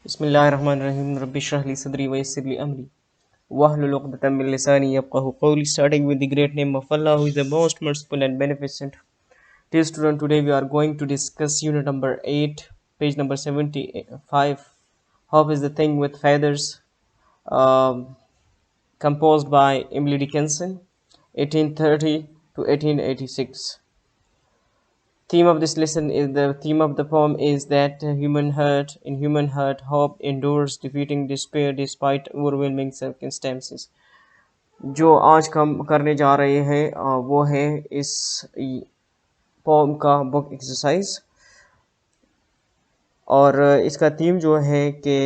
बिस्मिल्लाहिर्रहमानिर्रहीम रब्बि इश्रह ली सदरी व यस्सिर ली अमरी wahlul uqdatam min lisani yafqahu qawli. Starting with the great name of Allah, who is the most merciful and beneficent. Dear student, today we are going to discuss unit number 8, page number 75. Hope is the thing with feathers, um, composed by Emily Dickinson, 1830 to 1886. Theme of the poem is that in human heart hope endures, defeating despair despite overwhelming circumstances. जो आज हम करने जा रहे हैं वो है इस पोम का बुक एक्सरसाइज। और इसका थीम जो है कि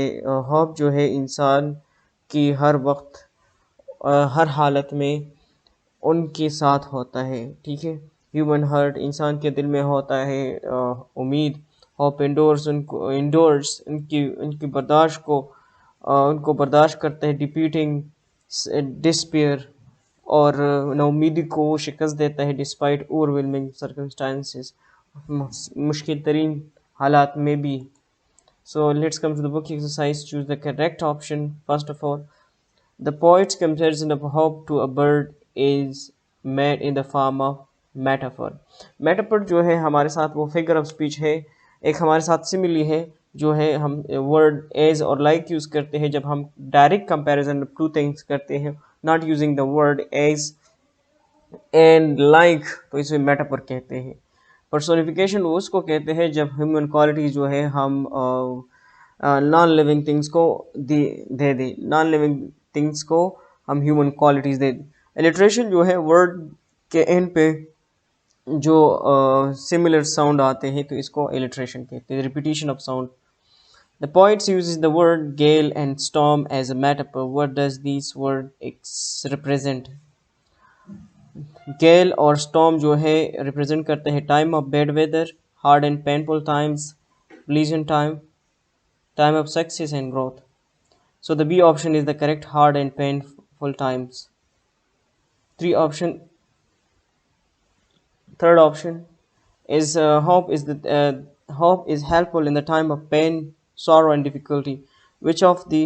होप जो है इंसान की हर वक्त हर हालत में उनके साथ होता है। ठीक है, ह्यूमन हार्ट इंसान के दिल में होता है उम्मीद। होप इंडोर्स उनकी उनकी बर्दाश्त को उनको बर्दाश्त करते हैं, डिपीटिंग डिस्पेयर और नाउमीदी को वो शिकस्त देता है डिस्पाइट ओवरवेलमिंग सर्कमस्टांसेस, मुश्किल तरीन हालात में भी। So let's come to the book exercise. Choose the correct option. First of all, the poet's comparison of hope to a bird is made in the form of metaphor. Metaphor जो है हमारे साथ वो figure of speech है, एक हमारे साथ simile है जो है हम word as और like यूज़ करते हैं जब हम direct comparison of two things करते हैं, not using the word as and like, तो इसे metaphor कहते हैं। Personification वो उसको कहते हैं जब human quality जो है हम नॉन लिविंग थिंग्स को दे दें, नॉन लिविंग थिंग्स को हम ह्यूमन क्वालिटीज़ दे दें। एलिट्रेशन जो है वर्ड के एंड पे जो सिमिलर साउंड आते हैं तो इसको एलिट्रेशन कहते हैं, repetition of sound. The poets uses the word gale and storm as a metaphor. What does these words represent? gale और storm जो है रिप्रेजेंट करते हैं time of bad weather, hard and painful times, pleasant time of success and growth. So the B option is the correct, hard and painful times. Three option, third option is hope is helpful in the time of pain, sorrow and difficulty. Which of the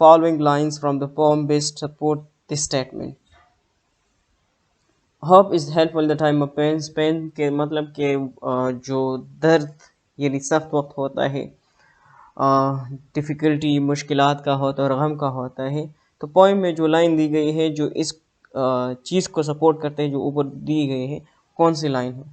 following lines from the poem best support this statement? Hope is helpful in the time of pain. Pain के मतलब के जो दर्द यानी सख्त वक्त होता है, डिफ़िकल्टी मुश्किलात का होता है और गम का होता है। तो पोइम में जो लाइन दी गई है जो इस चीज़ को सपोर्ट करते हैं जो ऊपर दी गई है, कौन सी लाइन है?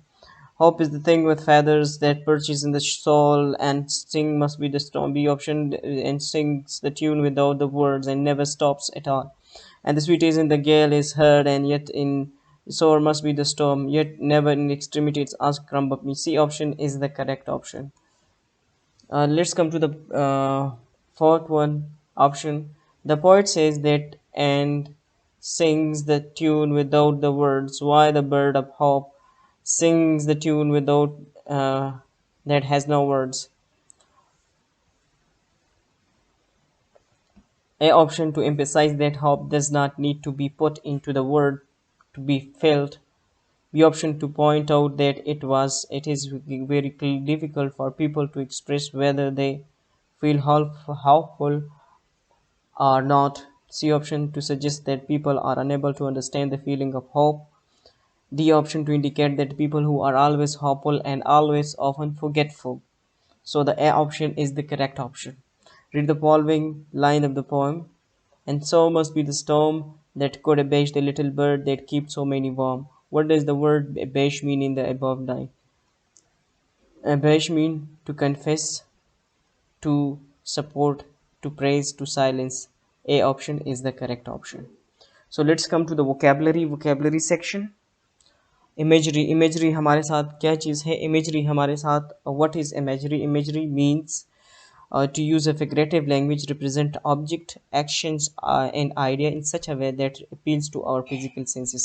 Hope is the thing with feathers that perches in the soul and sting must be the storm. B option, and sings the tune without the words and never stops at all. And the sweet is in the gale is heard and yet in sore must be the storm, yet never in extremity it's asked crumb up me. C option is the correct option. Let's come to the fourth one option. The poet says that and sings the tune without the words. Why the bird of hope sings the tune without that has no words? A option, to emphasize that hope does not need to be put into the word to be felt. B option, to point out that it is very difficult for people to express whether they feel hopeful or not. C option, to suggest that people are unable to understand the feeling of hope. D option, to indicate that people who are always hopeful and always often forgetful. So the A option is the correct option. Read the following line of the poem. And so must be the storm that could abase the little bird that keeps so many warm. What does the word abase mean in the above line? Abase mean to confess, to support, to praise, to silence. A option is the correct option. So let's come to the vocabulary section. Imagery हमारे साथ क्या चीज़ है? Imagery हमारे साथ what is imagery? Imagery means to use a figurative language, represent object, actions and idea in such a way that appeals to our physical senses.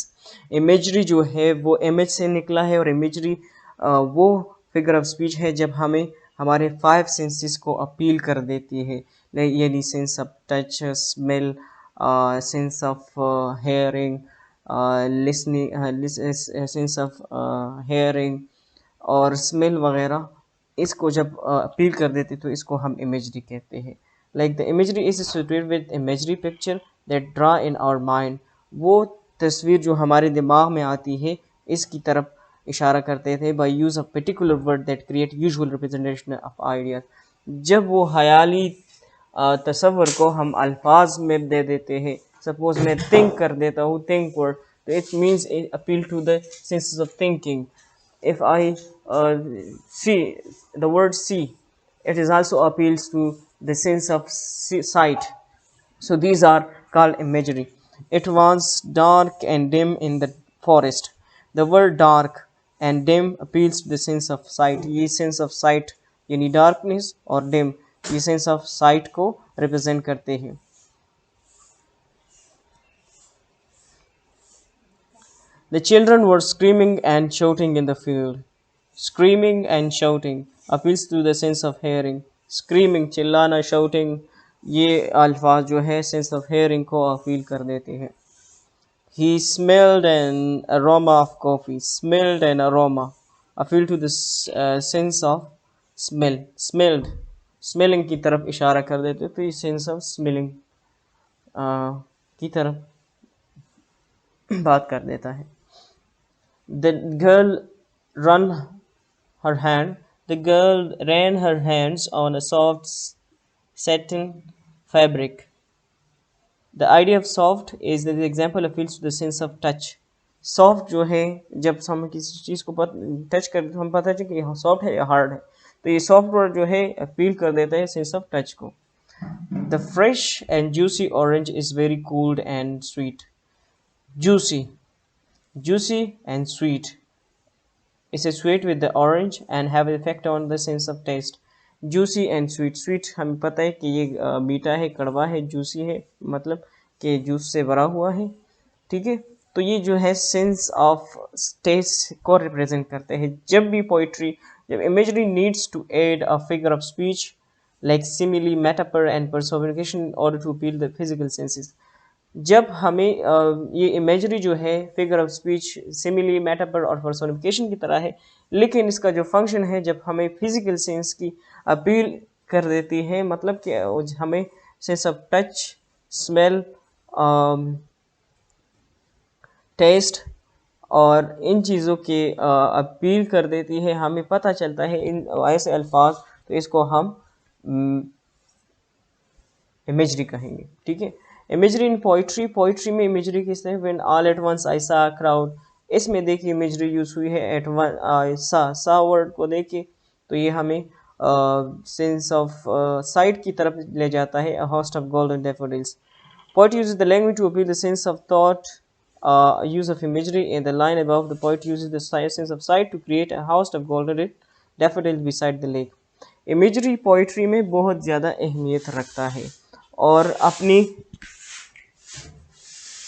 Imagery जो है वो image से निकला है और imagery वो figure of speech है जब हमें हमारे 5 senses को अपील कर देती है, यानी sense of touch, smell, sense of hearing, listening, sense of hearing और स्मेल वगैरह, इसको जब अपील कर देते तो इसको हम इमेजरी कहते हैं। Like the imagery is associated with imagery picture that draw in our mind. वो तस्वीर जो हमारे दिमाग में आती है इसकी तरफ इशारा करते थे by use of particular word that create usual representation of ideas. जब वो ख्याली तस्वर को हम अल्फाज में दे देते हैं, सपोज मैं थिंक कर देता हूँ थिंक वर्ड, तो it means appeal to the sense of thinking. if I see the word see, it is also appeals to the sense of sight. So these are called imagery. It was dark and dim in the forest. The word dark and dim appeals to the sense of sight. ये sense of sight यानी darkness और dim ये sense of sight को represent करते हैं। The children were screaming and shouting in the field. Screaming and shouting appeals to the sense of hearing. Screaming चिल्लाना, shouting ये अल्फाज जो है sense of hearing को अपील कर देते हैं। He smelled an aroma of coffee. Smelled an aroma appeal to the sense of smell. Smelled smelling की तरफ इशारा कर देते, तो ये sense of smelling की तरफ बात कर देता है। The girl run her hand. The girl ran her hands on a soft satin fabric. The idea of soft is the example appeals to the sense of touch. Soft जो है जब हम किसी चीज़ को टच करते तो हम पता है कि सॉफ्ट है या हार्ड है, तो ये सॉफ्ट वर्ड जो है अपील कर देता है सेंस ऑफ टच को। The fresh and juicy orange is very cool and sweet. Juicy and sweet is associated with the orange and have an effect on the sense of taste. Juicy and sweet. Sweet हमें पता है कि ये मीठा है, कड़वा है, juicy है मतलब कि जूस से भरा हुआ है, ठीक है। तो ये जो है सेंस ऑफ टेस्ट को रिप्रेजेंट करते हैं। जब भी पोइट्री, जब imagery needs to add a figure of speech like simile, metaphor and personification in order to appeal the physical senses, जब हमें ये इमेजरी जो है figure of speech, simile, metaphor और पर्सोनिफिकेशन की तरह है, लेकिन इसका जो फंक्शन है जब हमें फिजिकल सेंस की अपील कर देती है, मतलब कि हमें sense of touch, smell, taste और इन चीज़ों के अपील कर देती है, हमें पता चलता है इन ऐसे अल्फाज, तो इसको हम इमेजरी कहेंगे, ठीक है। इमेजरी इन पोइट्री, पोइट्री में इमेजरी किस तरह, when all at once I saw crowd, इसमें देखिए इमेजरी यूज हुई है एट वन, सा वर्ड को देखिए तो ये हमें सेंस ऑफ साइट की तरफ ले जाता है। A host of golden daffodils, poet uses the language to appeal the sense of thought, use of imagery. In the line above, the poet uses the sense of sight to create a host of golden daffodils beside the lake. Imagery poetry में बहुत ज़्यादा अहमियत रखता है और अपनी